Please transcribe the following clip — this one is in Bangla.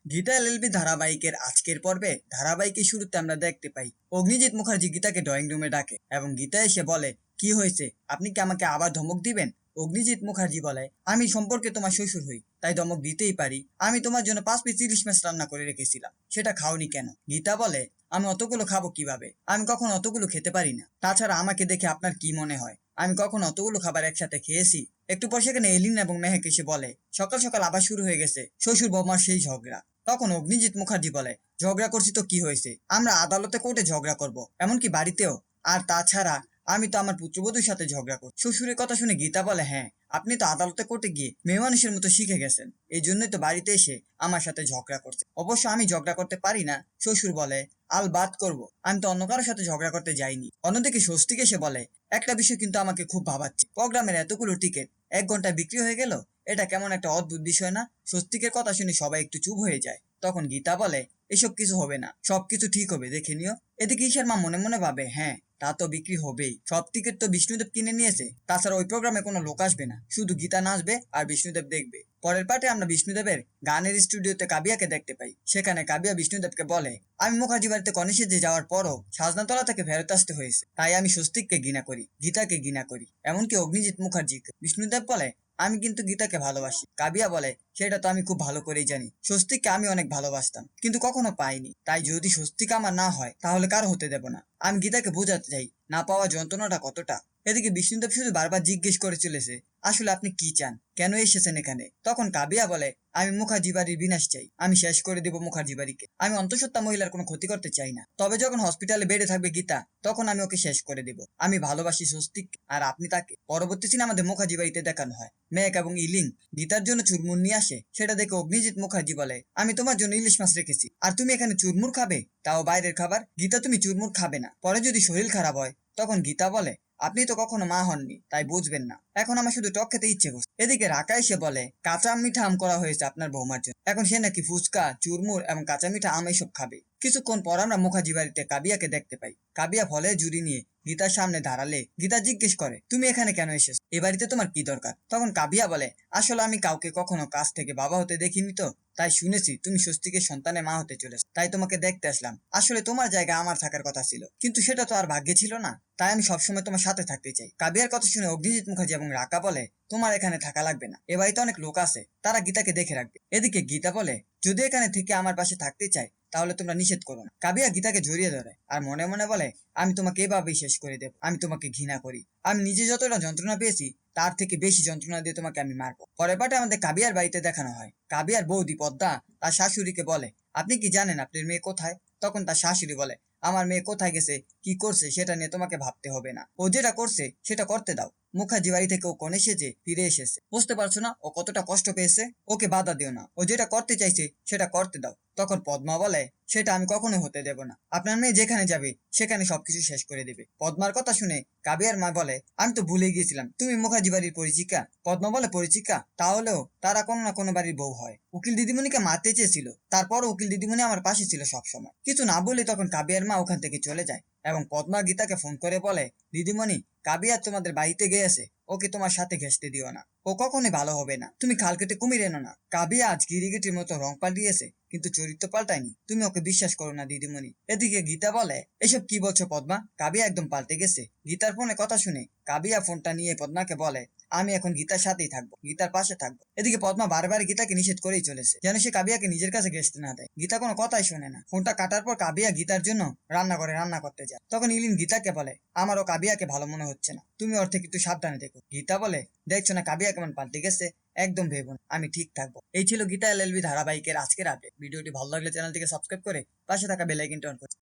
গীতা এলএলবি ধারাবাহিকের আজকের পর্বে ধারাবাহিকের শুরুতে আমরা দেখতে পাই অগ্নিজিৎ মুখার্জি গীতাকে ড্রয়িং রুমে ডাকে এবং গীতা এসে বলে, কি হয়েছে, আপনি কি আমাকে আবার ধমক দিবেন? অগ্নিজিৎ মুখার্জি বলে, আমি সম্পর্কে তোমার শ্বশুর হই, তাই ধমক দিতেই পারি। আমি তোমার জন্য 5 পিস ইলিশ মাছ রান্না করে রেখেছিলাম, সেটা খাওনি কেন? গীতা বলে, আমি অতগুলো খাবো কিভাবে? আমি কখনো অতগুলো খেতে পারি না। তাছাড়া আমাকে দেখে আপনার কি মনে হয় আমি কখনো অতগুলো খাবার একসাথে খেয়েছি? একটু পর সেখানে এলিন এবং মেহেক এসে বলে, সকাল সকাল আবার শুরু হয়ে গেছে শ্বশুর বৌমার সেই ঝগড়া। তখন অগ্নিজিৎ মুখার্জি বলে, ঝগড়া করছি তো কি হয়েছে, আমরা আদালতে কোর্টে ঝগড়া করব, এমনকি বাড়িতেও। আর তাছাড়া আমি তো আমার পুত্রবধূর সাথে ঝগড়া করি। শ্বশুরের কথা শুনে গীতা বলে, হ্যাঁ, আপনি তো আদালতে কোর্টে গিয়ে মেয়ে মানুষের মতো শিখে গেছেন, এই জন্যই তো বাড়িতে এসে আমার সাথে ঝগড়া করছে। অবশ্য আমি ঝগড়া করতে পারি না। শ্বশুর বলে, আল বাদ করবো, আমি তো অন্য কারোর সাথে ঝগড়া করতে যাইনি। অন্যদিকে স্বস্তিক এসে বলে, একটা বিষয় কিন্তু আমাকে খুব ভাবাচ্ছে, প্রোগ্রামের এতগুলো টিকিট 1 ঘন্টায় বিক্রি হয়ে গেল, এটা কেমন একটা অদ্ভুত বিষয় না? স্বস্তিকের কথা শুনে সবাই একটু চুপ হয়ে যায়। তখন গীতা বলে, এসব কিছু হবে না, সবকিছু ঠিক হবে, দেখে নিও। এদিকে ঈশার মা মনে মনে ভাবে, হ্যাঁ, তা তো বিক্রি হবেই, সব টিকিট তো বিষ্ণুদেব কিনে নিয়েছে। তাছাড়া ওই প্রোগ্রামে কোনো লোক আসবে না, শুধু গীতা নাচবে আর বিষ্ণুদেব দেখবে। পরের পার্টে আমরা বিষ্ণুদেবের গানের স্টুডিওতে কাবিয়াকে দেখতে পাই। সেখানে কাবিয়া বিষ্ণুদেবকে বলে, আমি মুখার্জি বাড়িতে কনিষেজে যাওয়ার পরও সাজনাতলা থেকে ফেরত আসতে হয়েছে, তাই আমি স্বস্তিককে ঘৃণা করি, গীতাকে ঘৃণা করি, এমনকি অগ্নিজিৎ মুখার্জিকে। বিষ্ণুদেব বলে, আমি কিন্তু গীতাকে ভালোবাসি। কাবিয়া বলে, সেটা তো আমি খুব ভালো করেই জানি, স্বস্তিককে আমি অনেক ভালোবাসতাম, কিন্তু কখনো পাইনি, তাই যদি স্বস্তিক আমার না হয় তাহলে কার হতে দেব না। আমি গীতাকে বোঝাতে চাই না পাওয়া যন্ত্রণাটা কতটা। এদিকে বিষ্ণুদেব শুধু বারবার জিজ্ঞেস করে চলেছে, আসলে আপনি কি চান, কেন এসেছেন এখানে? তখন কাবিয়া বলে, আমি মুখার্জি বাড়ির বিনাশ চাই, আমি শেষ করে দেব মুখার্জি বাড়িকে। আমি অন্তঃসত্ত্বা মহিলার কোনো ক্ষতি করতে চাই না, তবে যখন হসপিটালে বেডে থাকবে গীতা, তখন আমি ওকে শেষ করে দেব। আমি ভালোবাসি স্বস্তিক আর আপনি তাকে। পরবর্তী সিনে আমাদের মুখার্জি বাড়িতে দেখানো হয় মেঘ এবং ইলিং গীতার জন্য চুরমুর নিয়ে আসে। সেটা দেখে অগ্নিজিৎ মুখার্জি বলে, আমি তোমার জন্য ইলিশ মাছ রেখেছি, আর তুমি এখানে চুরমুর খাবে, তাও বাইরের খাবার। গীতা, তুমি চুরমুর খাবে না, পরে যদি শরীর খারাপ হয়। তখন গীতা বলে, আপনি তো কখনো মা হননি, তাই বুঝবেন না, এখন আমার শুধু টক খেতে ইচ্ছে করছে। এদিকে রাকা এসে বলে, কাঁচা মিঠা আম করা হয়েছে আপনার বৌমার জন্য, এখন সে নাকি ফুচকা, চুরমুর এবং কাঁচা মিঠা আম এইসব খাবে। কিছুক্ষণ পর আমরা মুখার্জি বাড়িতে কাবিয়াকে দেখতে পাই। কাবিয়া ফলের ঝুড়ি নিয়ে গীতার সামনে দাঁড়ালে গীতা জিজ্ঞেস করে, তুমি এখানে কেন এসেছো, এ বাড়িতে তোমার কি দরকার? তখন কাবিয়া বলে, আসলে আমি কাউকে কখনো কাছ থেকে বাবা হতে দেখিনি তো, তাই শুনেছি তুমি স্বস্তিকের সন্তানের মা হতে চলেছো, তাই তোমাকে দেখতে আসলাম। আসলে তোমার জায়গা আমার থাকার কথা ছিল, কিন্তু সেটা তো আর ভাগ্যে ছিল না, তাই আমি সবসময় তোমার সাথে থাকতে চাই। কাবিয়ার কথা শুনে অগ্নিজিৎ মুখার্জি এবং রাকা বলে, তোমার এখানে থাকা লাগবে না, এ বাড়িতে অনেক লোক আছে, তারা গীতাকে দেখে রাখবে। এদিকে গীতা বলে, যদি এখানে থেকে আমার পাশে থাকতে চাই তাহলে তোমরা নিষেধ করো না। কাবিয়া গীতাকে জড়িয়ে ধরে আর মনে মনে বলে, আমি তোমাকে এভাবেই শেষ করে দেব, আমি তোমাকে ঘৃণা করি, আমি নিজে যতটা যন্ত্রণা পেয়েছি তার থেকে বেশি যন্ত্রণা দিয়ে তোমাকে আমি মারবো। পরের পাটে আমাদের কাবিয়ার বাড়িতে দেখানো হয় কাবিয়ার বৌদি পদ্মা তার শাশুড়িকে বলে, আপনি কি জানেন আপনার মেয়ে কোথায়? তখন তার শাশুড়ি বলে, আমার মেয়ে কোথায় গেছে, কি করছে সেটা নিয়ে তোমাকে ভাবতে হবে না, ও যেটা করছে সেটা করতে দাও। মুখার্জি বাড়ি থেকে ও কোণে সেজে ফিরে এসেছে, বুঝতে পারছো না ও কতটা কষ্ট পেয়েছে? ওকে বাধা দিও না, ও যেটা করতে চাইছে সেটা করতে দাও। তখন পদ্মা বলে, সেটা আমি কখনোই হতে দেব না, আপনার মেয়ে যেখানে যাবে সেখানে সবকিছু শেষ করে দেবে। পদ্মার কথা শুনে কাবিয়ার মা বলে, আমি তো ভুলে গিয়েছিলাম তুমি মুখার্জি বাড়ির পরিচিকা। পদ্মা বলে, পরিচিকা? তাহলেও তারা কোনো না কোনো বাড়ির বউ হয়। উকিল দিদিমণিকে মারতে চেয়েছিল, তারপরও উকিল দিদিমণি আমার পাশে ছিল সবসময়। কিছু না বলে তখন কাবিয়ার মা ওখান থেকে চলে যায় এবং পদ্মা গীতাকে ফোন করে বলে, দিদিমণি, কাবিয়ার তোমাদের বাড়িতে গিয়েছে, ওকে তোমার সাথে ঘেঁষতে দিও না, ও কখনোই ভালো হবে না, তুমি খাল কেটে কুমির এনো না। কাবিয়া আজ গিরিগিটির মতো রং পাল্টিয়েছে, কিন্তু চরিত্র পাল্টায়নি, তুমি ওকে বিশ্বাস করো না দিদিমণি। এদিকে গীতা বলে, এসব কি বলছো পদ্মা, কাবিয়া একদম পাল্টে গেছে। গীতার ফোনে কথা শুনে কাবিয়া ফোনটা নিয়ে পদ্মাকে বলে, আমি এখন গীতার সাথেই থাকবো, গীতার পাশে থাকবো। এদিকে পদ্মা বারবার গীতাকে নিষেধ করেই চলেছে, যেন সে কাবিয়াকে নিজের কাছে ঘেঁষতে না দেয়। গীতা কোনো কথাই শোনে না। ফোনটা কাটার পর কাবিয়া গীতার জন্য রান্না করতে যায়। তখন ইলিন গীতাকে বলে, আমারও কাবিয়াকে ভালো মনে হচ্ছে না, তুমি ওর থেকে একটু সাবধানে দেখো। গীতা বলে, দেখছো না কাবিয়া কেমন পাল্টে গেছে, একদম ভেবো না, আমি ঠিক থাকবো। এই ছিল গীতা এলএলবি ধারাবাহিকের আজকের আপডেট। ভিডিওটি ভালো লাগলে চ্যানেলটিকে সাবস্ক্রাইব করে পাশে থাকা বেল আইকনটি অন করুন।